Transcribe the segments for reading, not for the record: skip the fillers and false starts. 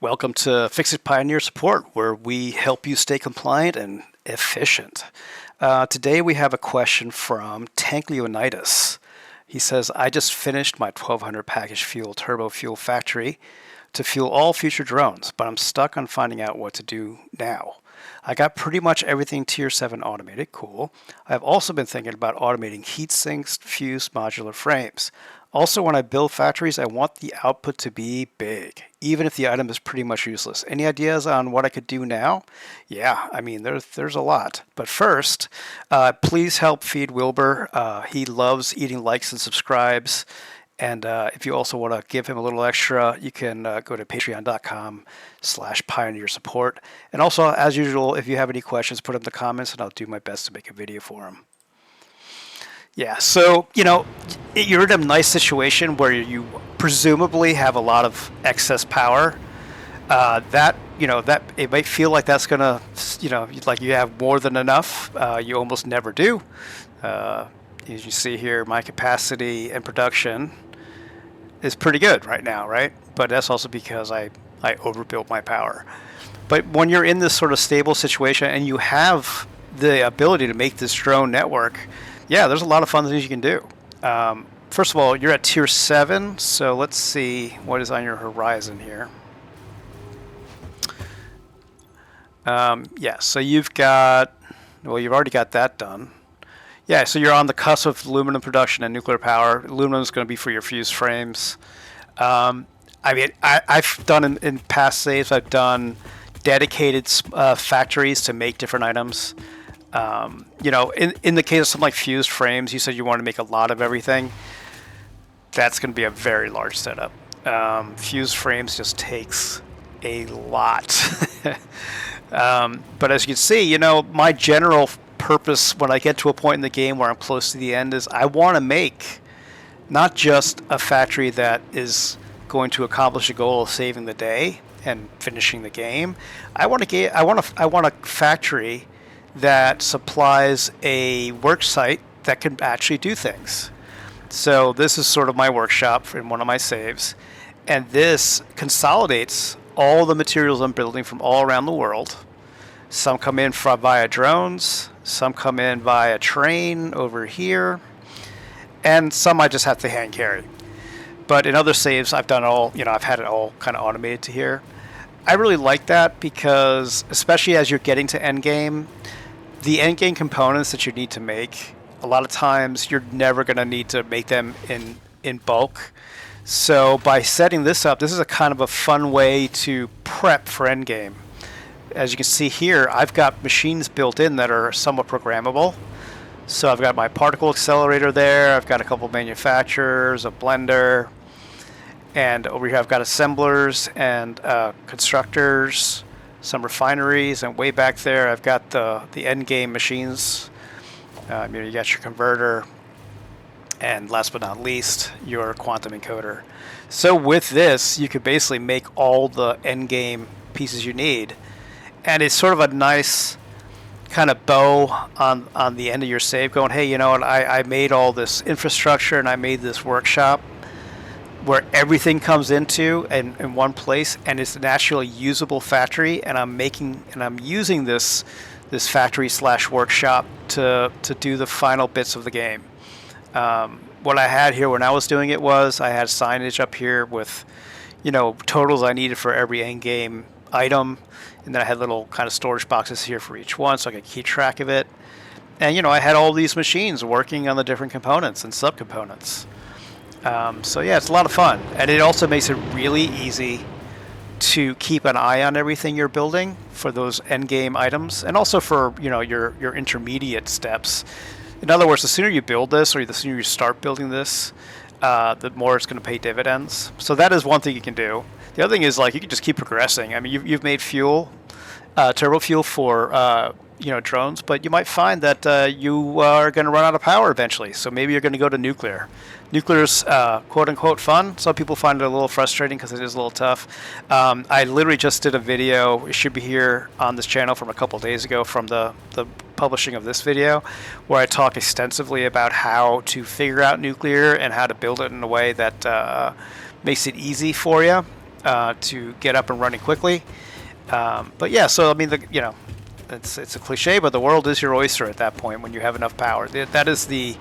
Welcome to Fix It Pioneer Support, where we help you stay compliant and efficient. Today we have a question from Tank Leonidas. He says, I just finished my 1200 package fuel turbofuel factory to fuel all future drones, but I'm stuck on finding out what to do now. I got pretty much everything Tier 7 automated, cool. I've also been thinking about automating heat sinks, fused modular frames. Also, when I build factories, I want the output to be big, even if the item is pretty much useless. Any ideas on what I could do now? Yeah, I mean, there's a lot. But first, please help feed Wilbur. He loves eating likes and subscribes. And if you also want to give him a little extra, you can go to patreon.com/pioneer support. And also, as usual, if you have any questions, put them in the comments and I'll do my best to make a video for him. Yeah, so, you're in a nice situation where you presumably have a lot of excess power. That it might feel like that's going to, like you have more than enough. You almost never do. As you see here, my capacity and production is pretty good right now, right? But that's also because I overbuilt my power. But when you're in this sort of stable situation and you have the ability to make this drone network, yeah, there's a lot of fun things you can do. First of all, you're at Tier 7, so let's see what is on your horizon here. Yeah, so you've already got that done. Yeah, so you're on the cusp of aluminum production and nuclear power. Aluminum is going to be for your fused frames. I've done in past saves, I've done dedicated factories to make different items. In the case of something like fused frames, you said you want to make a lot of everything. That's going to be a very large setup. Fused frames just takes a lot. But as you can see, my general purpose when I get to a point in the game where I'm close to the end is I want to make not just a factory that is going to accomplish a goal of saving the day and finishing the game. I want a factory that supplies a work site that can actually do things. So this is sort of my workshop in one of my saves, and this consolidates all the materials I'm building from all around the world. Some come in via drones, some come in via train over here, and some I just have to hand carry. But in other saves, I've done I've had it all kind of automated to here. I really like that because, especially as you're getting to Endgame, the endgame components that you need to make, a lot of times you're never going to need to make them in bulk. So by setting this up, this is a kind of a fun way to prep for endgame. As you can see here, I've got machines built in that are somewhat programmable. So I've got my particle accelerator there, I've got a couple manufacturers, a blender, and over here I've got assemblers and constructors, some refineries, and way back there I've got the endgame machines. You got your converter, and last but not least, your quantum encoder. So with this, you could basically make all the endgame pieces you need, and it's sort of a nice kind of bow on the end of your save, going, hey, you know what? I made all this infrastructure and I made this workshop where everything comes into in one place, and it's an actually usable factory, and I'm using this factory / workshop to do the final bits of the game. What I had here when I was doing it was I had signage up here with totals I needed for every end game item, and then I had little kind of storage boxes here for each one so I could keep track of it. And I had all these machines working on the different components and subcomponents. So yeah, it's a lot of fun, and it also makes it really easy to keep an eye on everything you're building for those end game items, and also for your intermediate steps. In other words, the sooner you build this, or the sooner you start building this, the more it's going to pay dividends. So that is one thing you can do. The other thing is, like, you can just keep progressing. I mean, you've made fuel, turbo fuel for drones, but you might find that you are going to run out of power eventually. So maybe you're going to go to nuclear. Nuclear's quote unquote fun. Some people find it a little frustrating because it is a little tough. I literally just did a video. It should be here on this channel from a couple of days ago from the publishing of this video, where I talk extensively about how to figure out nuclear and how to build it in a way that makes it easy for you. to get up and running quickly. But yeah, so I mean, it's a cliche, but the world is your oyster at that point when you have enough power. That is the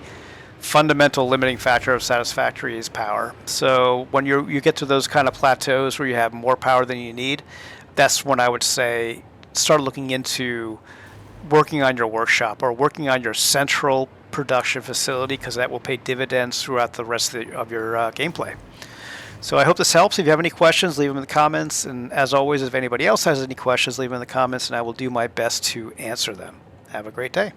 fundamental limiting factor of Satisfactory is power. So when you get to those kind of plateaus where you have more power than you need, that's when I would say start looking into working on your workshop or working on your central production facility, because that will pay dividends throughout the rest of your gameplay. So I hope this helps. If you have any questions, leave them in the comments. And as always, if anybody else has any questions, leave them in the comments, and I will do my best to answer them. Have a great day.